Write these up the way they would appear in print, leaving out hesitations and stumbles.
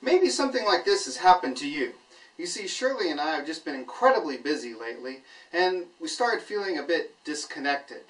Maybe something like this has happened to you. You see, Shirley and I have just been incredibly busy lately, and we started feeling a bit disconnected.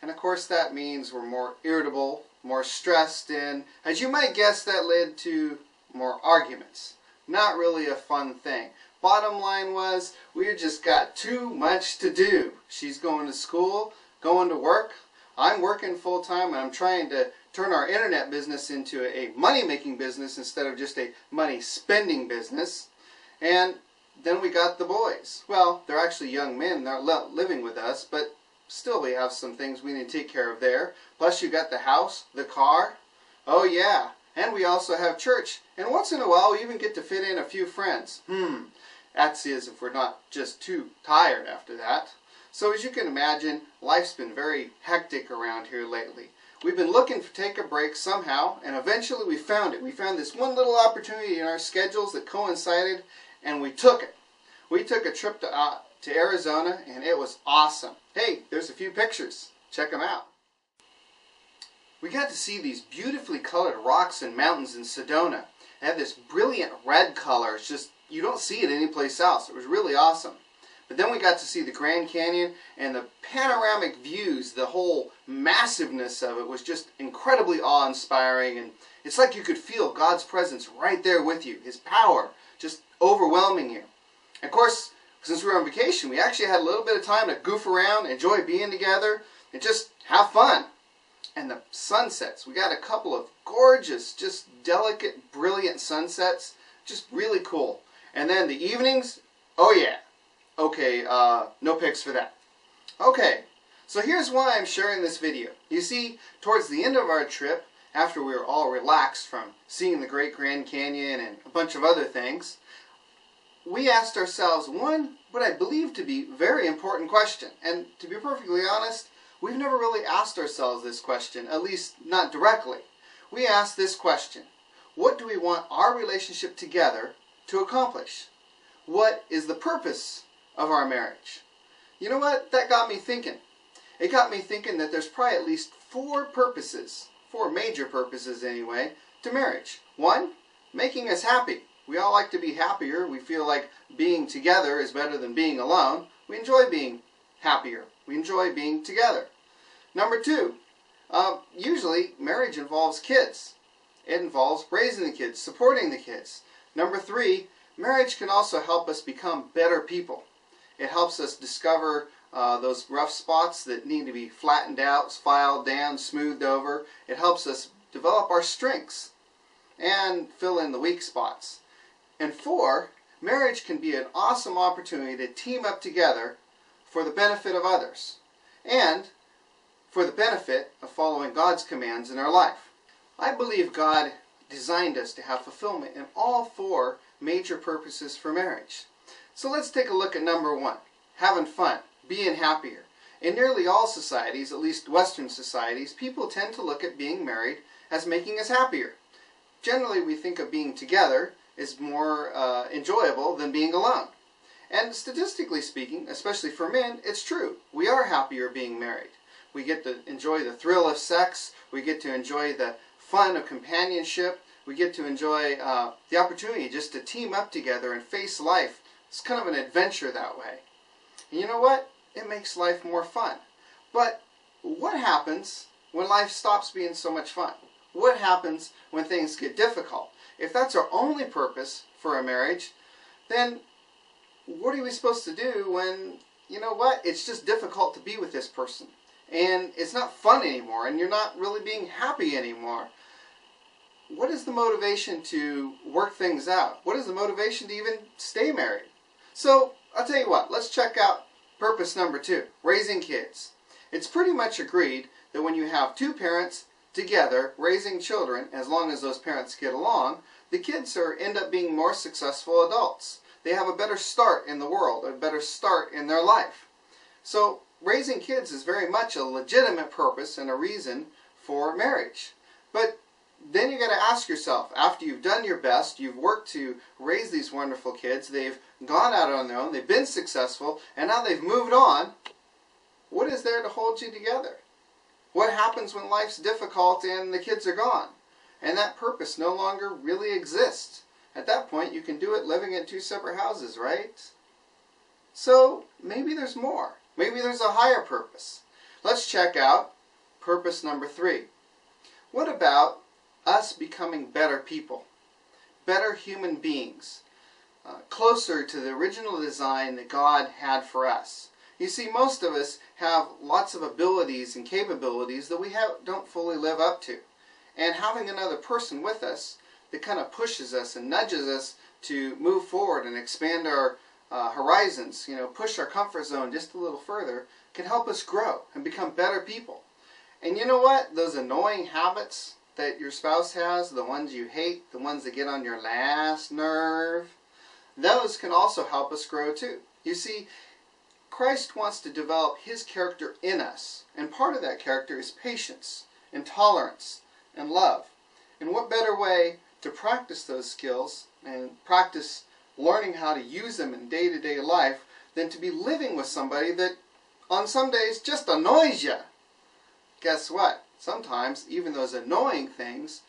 And of course that means we're more irritable, more stressed, and as you might guess, that led to more arguments. Not really a fun thing. Bottom line was, we just got too much to do. She's going to school, going to work. I'm working full time, and I'm trying to turn our internet business into a money-making business instead of just a money-spending business. And then we got the boys. Well, they're actually young men. They're living with us, but still we have some things we need to take care of there. Plus you got the house, the car. Oh yeah. And we also have church. And once in a while we even get to fit in a few friends. That's if we're not just too tired after that. So as you can imagine, life's been very hectic around here lately. We've been looking to take a break somehow, and eventually we found it. We found this one little opportunity in our schedules that coincided, and we took it. We took a trip to Arizona, and it was awesome. Hey, there's a few pictures. Check them out. We got to see these beautifully colored rocks and mountains in Sedona. They have this brilliant red color. It's just, you don't see it anyplace else. It was really awesome. But then we got to see the Grand Canyon, and the panoramic views, the whole massiveness of it was just incredibly awe-inspiring, and it's like you could feel God's presence right there with you, His power just overwhelming you. And of course, since we were on vacation, we actually had a little bit of time to goof around, enjoy being together, and just have fun. And the sunsets, we got a couple of gorgeous, just delicate, brilliant sunsets, just really cool. And then the evenings, oh yeah. Okay, no pics for that. Okay, so here's why I'm sharing this video. You see, towards the end of our trip, after we were all relaxed from seeing the Great Grand Canyon and a bunch of other things, we asked ourselves one, what I believe to be very important question. And to be perfectly honest, we've never really asked ourselves this question, at least not directly. We asked this question: what do we want our relationship together to accomplish? What is the purpose of our marriage? You know what? That got me thinking. It got me thinking that there's probably at least four purposes, four major purposes anyway, to marriage. One, making us happy. We all like to be happier. We feel like being together is better than being alone. We enjoy being happier. We enjoy being together. Number two, usually marriage involves kids. It involves raising the kids, supporting the kids. Number three, marriage can also help us become better people. It helps us discover those rough spots that need to be flattened out, filed down, smoothed over. It helps us develop our strengths and fill in the weak spots. And four, marriage can be an awesome opportunity to team up together for the benefit of others and for the benefit of following God's commands in our life. I believe God designed us to have fulfillment in all four major purposes for marriage. So let's take a look at number one, having fun, being happier. In nearly all societies, at least Western societies, people tend to look at being married as making us happier. Generally, we think of being together as more enjoyable than being alone. And statistically speaking, especially for men, it's true. We are happier being married. We get to enjoy the thrill of sex. We get to enjoy the fun of companionship. We get to enjoy the opportunity just to team up together and face life. It's kind of an adventure that way. And you know what? It makes life more fun. But what happens when life stops being so much fun? What happens when things get difficult? If that's our only purpose for a marriage, then what are we supposed to do when, you know what, it's just difficult to be with this person? And it's not fun anymore, and you're not really being happy anymore. What is the motivation to work things out? What is the motivation to even stay married? So, I'll tell you what, let's check out purpose number two, raising kids. It's pretty much agreed that when you have two parents together raising children, as long as those parents get along, the kids end up being more successful adults. They have a better start in the world, a better start in their life. So, raising kids is very much a legitimate purpose and a reason for marriage. But then you got to ask yourself, after you've done your best, you've worked to raise these wonderful kids, they've gone out on their own, they've been successful, and now they've moved on, what is there to hold you together? What happens when life's difficult and the kids are gone? And that purpose no longer really exists. At that point, you can do it living in two separate houses, right? So maybe there's more. Maybe there's a higher purpose. Let's check out purpose number 3. What about us becoming better people? Better human beings? Closer to the original design that God had for us. You see, most of us have lots of abilities and capabilities that we don't fully live up to. And having another person with us that kind of pushes us and nudges us to move forward and expand our horizons, push our comfort zone just a little further, can help us grow and become better people. And you know what? Those annoying habits that your spouse has, the ones you hate, the ones that get on your last nerve, those can also help us grow too. You see, Christ wants to develop His character in us. And part of that character is patience and tolerance and love. And what better way to practice those skills and practice learning how to use them in day-to-day life than to be living with somebody that on some days just annoys you? Guess what? Sometimes even those annoying things,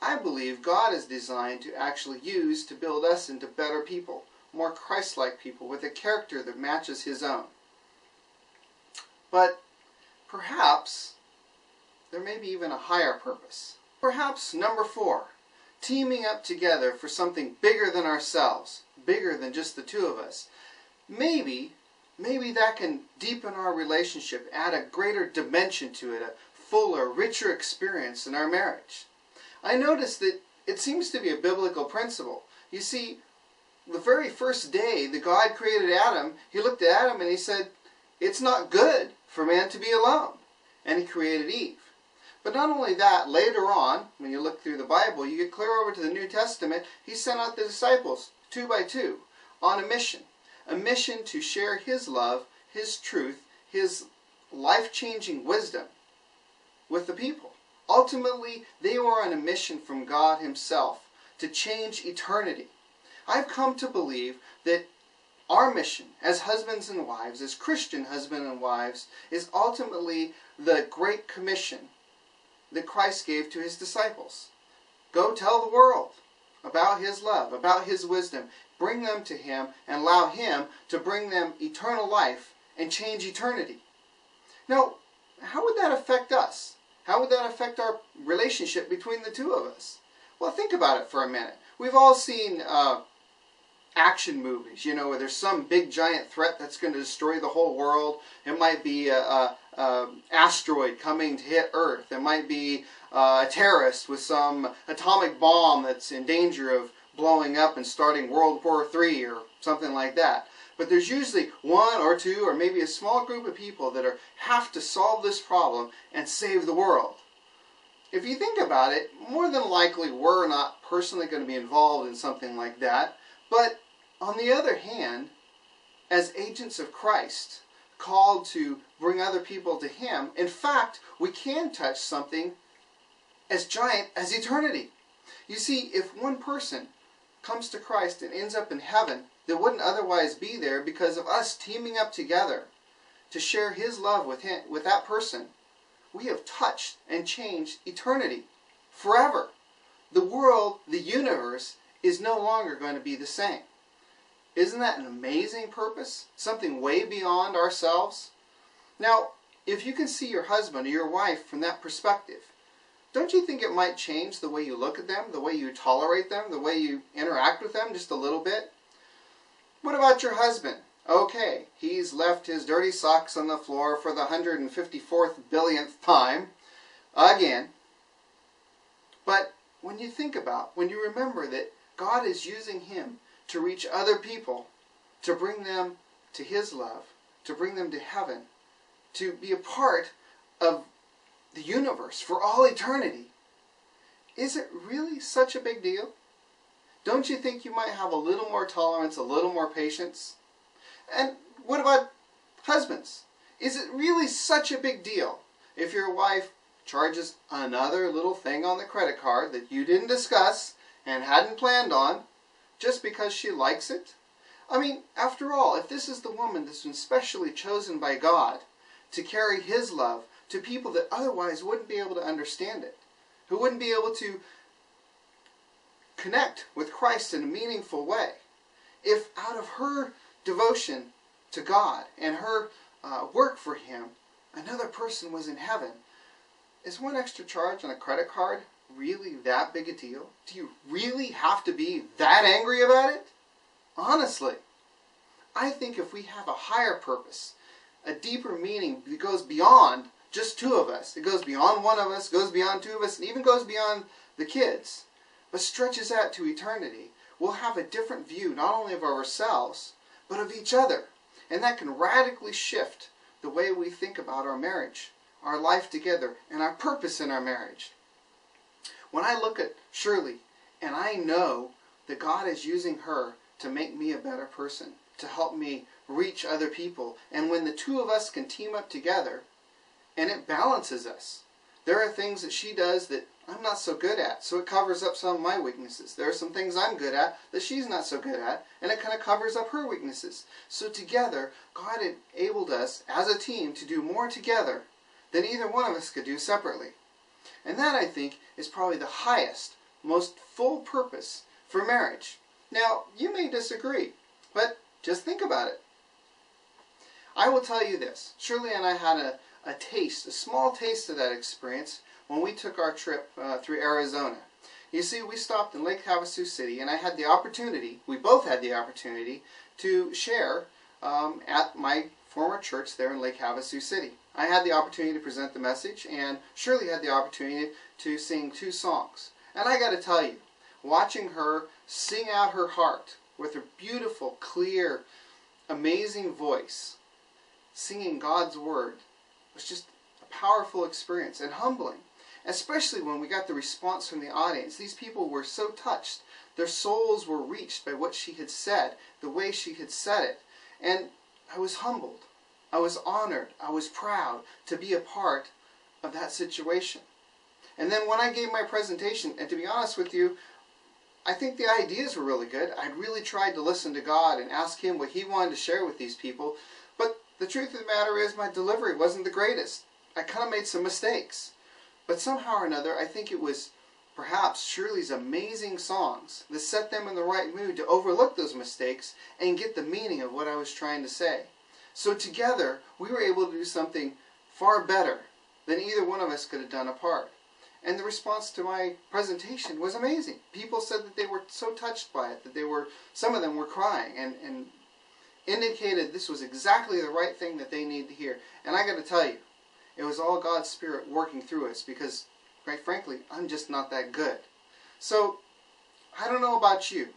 I believe God is designed to actually use to build us into better people, more Christ-like people with a character that matches His own. But perhaps there may be even a higher purpose. Perhaps number 4, teaming up together for something bigger than ourselves, bigger than just the two of us. Maybe that can deepen our relationship, add a greater dimension to it, a fuller, richer experience in our marriage. I noticed that it seems to be a biblical principle. You see, the very first day that God created Adam, He looked at Adam and He said, "It's not good for man to be alone." And He created Eve. But not only that, later on, when you look through the Bible, you get clear over to the New Testament, He sent out the disciples, 2 by 2, on a mission to share His love, His truth, His life-changing wisdom with the people. Ultimately, they were on a mission from God Himself to change eternity. I've come to believe that our mission as husbands and wives, as Christian husbands and wives, is ultimately the Great Commission that Christ gave to His disciples. Go tell the world about His love, about His wisdom. Bring them to Him and allow Him to bring them eternal life and change eternity. Now, how would that affect us? How would that affect our relationship between the two of us? Well, think about it for a minute. We've all seen action movies, where there's some big giant threat that's going to destroy the whole world. It might be an asteroid coming to hit Earth. It might be a terrorist with some atomic bomb that's in danger of blowing up and starting World War III or something like that. But there's usually 1 or 2 or maybe a small group of people that have to solve this problem and save the world. If you think about it, more than likely we're not personally going to be involved in something like that. But on the other hand, as agents of Christ, called to bring other people to Him, in fact, we can touch something as giant as eternity. You see, if one person comes to Christ and ends up in heaven that wouldn't otherwise be there because of us teaming up together to share His love with that person, we have touched and changed eternity forever. The world, the universe, is no longer going to be the same. Isn't that an amazing purpose? Something way beyond ourselves? Now, if you can see your husband or your wife from that perspective, don't you think it might change the way you look at them, the way you tolerate them, the way you interact with them just a little bit? What about your husband? Okay, he's left his dirty socks on the floor for the 154th billionth time, again. But when you remember that God is using him to reach other people, to bring them to His love, to bring them to heaven, to be a part of the universe for all eternity, is it really such a big deal? Don't you think you might have a little more tolerance, a little more patience? And what about husbands? Is it really such a big deal if your wife charges another little thing on the credit card that you didn't discuss and hadn't planned on just because she likes it? I mean, after all, if this is the woman that's been specially chosen by God to carry His love to people that otherwise wouldn't be able to understand it, who wouldn't be able to connect with Christ in a meaningful way, if out of her devotion to God and her work for Him, another person was in heaven, is one extra charge on a credit card really that big a deal? Do you really have to be that angry about it? Honestly, I think if we have a higher purpose, a deeper meaning that goes beyond just two of us, it goes beyond one of us, goes beyond two of us, and even goes beyond the kids, but stretches out to eternity, we'll have a different view not only of ourselves, but of each other. And that can radically shift the way we think about our marriage, our life together, and our purpose in our marriage. When I look at Shirley, and I know that God is using her to make me a better person, to help me reach other people, and when the two of us can team up together, and it balances us. There are things that she does that I'm not so good at, so it covers up some of my weaknesses. There are some things I'm good at that she's not so good at, and it kind of covers up her weaknesses. So together, God enabled us as a team to do more together than either one of us could do separately. And that, I think, is probably the highest, most full purpose for marriage. Now, you may disagree, but just think about it. I will tell you this. Shirley and I had a taste, a small taste of that experience when we took our trip through Arizona. You see, we stopped in Lake Havasu City, and I had the opportunity, we both had the opportunity, to share at my former church there in Lake Havasu City. I had the opportunity to present the message, and Shirley had the opportunity to sing 2 songs. And I got to tell you, watching her sing out her heart with her beautiful, clear, amazing voice, singing God's Word, was just a powerful experience and humbling. Especially when we got the response from the audience. These people were so touched. Their souls were reached by what she had said, the way she had said it. And I was humbled. I was honored. I was proud to be a part of that situation. And then when I gave my presentation, and to be honest with you, I think the ideas were really good. I'd really tried to listen to God and ask Him what He wanted to share with these people. But the truth of the matter is my delivery wasn't the greatest. I kind of made some mistakes. But somehow or another, I think it was perhaps Shirley's amazing songs that set them in the right mood to overlook those mistakes and get the meaning of what I was trying to say. So together, we were able to do something far better than either one of us could have done apart. And the response to my presentation was amazing. People said that they were so touched by it, that some of them were crying and indicated this was exactly the right thing that they needed to hear. And I got to tell you, it was all God's Spirit working through us because, quite frankly, I'm just not that good. So, I don't know about you.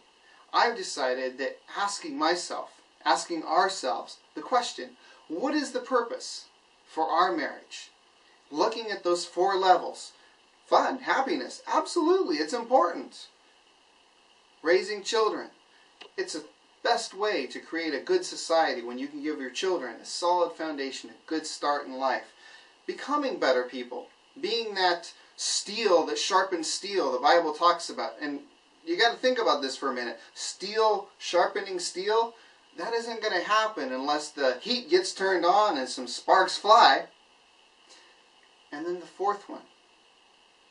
I've decided that asking ourselves the question, what is the purpose for our marriage? Looking at those 4 levels. Fun, happiness, absolutely, it's important. Raising children. It's the best way to create a good society when you can give your children a solid foundation, a good start in life. Becoming better people, being that steel that sharpens steel the Bible talks about. And you got to think about this for a minute. Steel sharpening steel, that isn't going to happen unless the heat gets turned on and some sparks fly. And then the 4th one,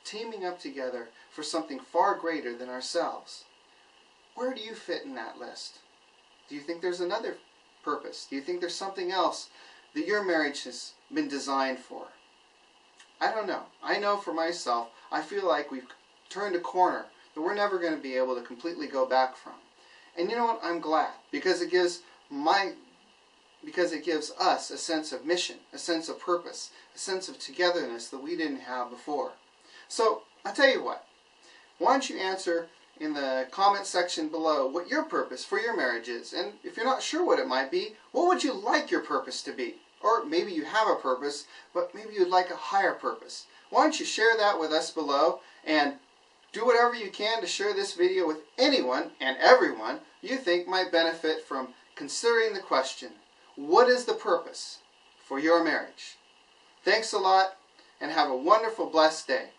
teaming up together for something far greater than ourselves. Where do you fit in that list? Do you think there's another purpose? Do you think there's something else that your marriage has been designed for? I don't know. I know for myself, I feel like we've turned a corner that we're never going to be able to completely go back from. And you know what? I'm glad, because it gives us a sense of mission, a sense of purpose, a sense of togetherness that we didn't have before. So, I'll tell you what. Why don't you answer in the comment section below what your purpose for your marriage is. And if you're not sure what it might be, what would you like your purpose to be? Or maybe you have a purpose, but maybe you'd like a higher purpose. Why don't you share that with us below, and do whatever you can to share this video with anyone and everyone you think might benefit from considering the question, what is the purpose for your marriage? Thanks a lot, and have a wonderful, blessed day.